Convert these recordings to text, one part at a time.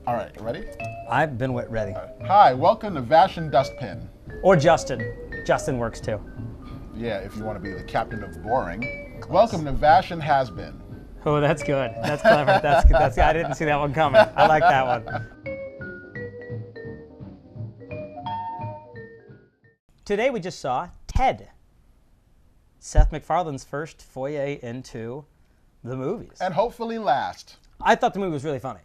All right, ready? I've been ready. Hi, welcome to Vash and Dustpin. Or Justin. Justin works too. Yeah, if you want to be the captain of boring. Welcome to Vash and Has Been. Oh, that's good. That's clever. That's I didn't see that one coming. I like that one. Today we just saw Ted. Seth MacFarlane's first foray into the movies. And hopefully last. I thought the movie was really funny.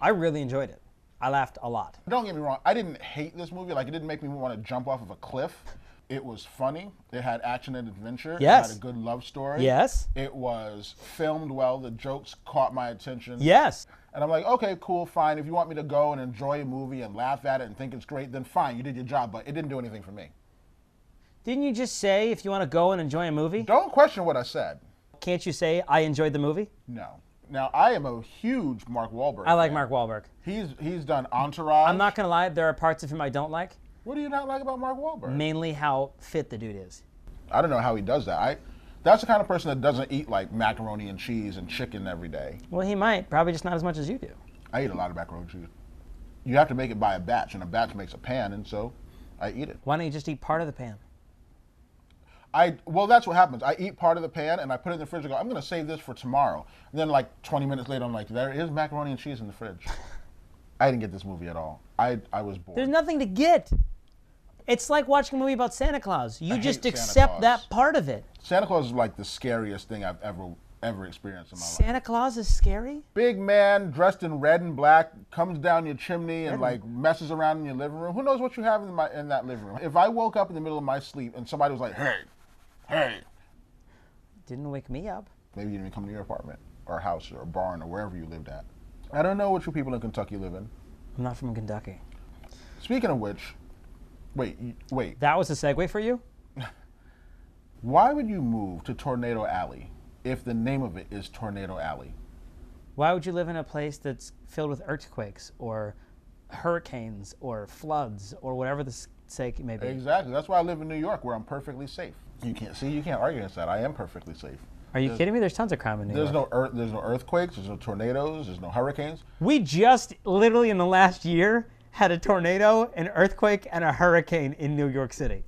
I really enjoyed it. I laughed a lot. Don't get me wrong, I didn't hate this movie. Like, it didn't make me want to jump off of a cliff. It was funny. It had action and adventure. Yes. It had a good love story. Yes. It was filmed well. The jokes caught my attention. Yes. And I'm like, okay, cool, fine. If you want me to go and enjoy a movie and laugh at it and think it's great, then fine, you did your job. But it didn't do anything for me. Didn't you just say if you want to go and enjoy a movie? Don't question what I said. Can't you say I enjoyed the movie? No. Now, I am a huge Mark Wahlberg I like fan. Mark Wahlberg. He's done Entourage. I'm not going to lie, there are parts of him I don't like. What do you not like about Mark Wahlberg? Mainly how fit the dude is. I don't know how he does that. That's the kind of person that doesn't eat like macaroni and cheese and chicken every day. Well, he might. Probably just not as much as you do. I eat a lot of macaroni and cheese. You have to make it by a batch, and a batch makes a pan, and so I eat it. Why don't you just eat part of the pan? Well, that's what happens. I eat part of the pan, and I put it in the fridge and go, I'm going to save this for tomorrow. And then like 20 minutes later, I'm like, there is macaroni and cheese in the fridge. I didn't get this movie at all. I was bored. There's nothing to get. It's like watching a movie about Santa Claus. You just hate Santa accept Claus. that part of it. Santa Claus is like the scariest thing I've ever experienced in my life. Santa Claus is scary? Big man dressed in red and black comes down your chimney and like messes around in your living room. Who knows what you have in that living room? If I woke up in the middle of my sleep and somebody was like, hey, Didn't wake me up. maybe you didn't even come to your apartment or house or barn or wherever you lived at. I don't know what you people in Kentucky live in. I'm not from Kentucky. Speaking of which, wait, That was a segue for you? why would you move to Tornado Alley if the name of it is Tornado Alley? Why would you live in a place that's filled with earthquakes or hurricanes or floods or whatever the sake may be? Exactly. That's why I live in New York, where I'm perfectly safe. You can't argue against that. I am perfectly safe. Are you kidding me? There's tons of crime in New York. There's no earthquakes, there's no tornadoes, there's no hurricanes. We just, literally in the last year, had a tornado, an earthquake, and a hurricane in New York City.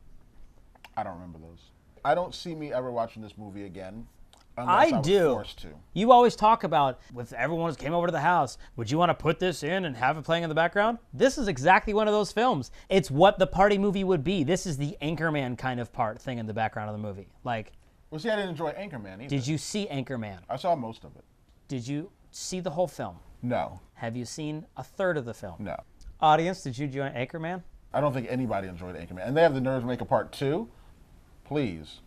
I don't remember those. I don't see me ever watching this movie again. Unless I was do. forced to. You always talk about, if everyone came over to the house, would you want to put this in and have it playing in the background? This is exactly one of those films. It's what the party movie would be. This is the Anchorman kind of thing in the background of the movie. Like, Well, see, I didn't enjoy Anchorman either. did you see Anchorman? I saw most of it. Did you see the whole film? No. Have you seen a third of the film? No. Audience, did you enjoy Anchorman? I don't think anybody enjoyed Anchorman. And they have the nerve to make a part 2? Please.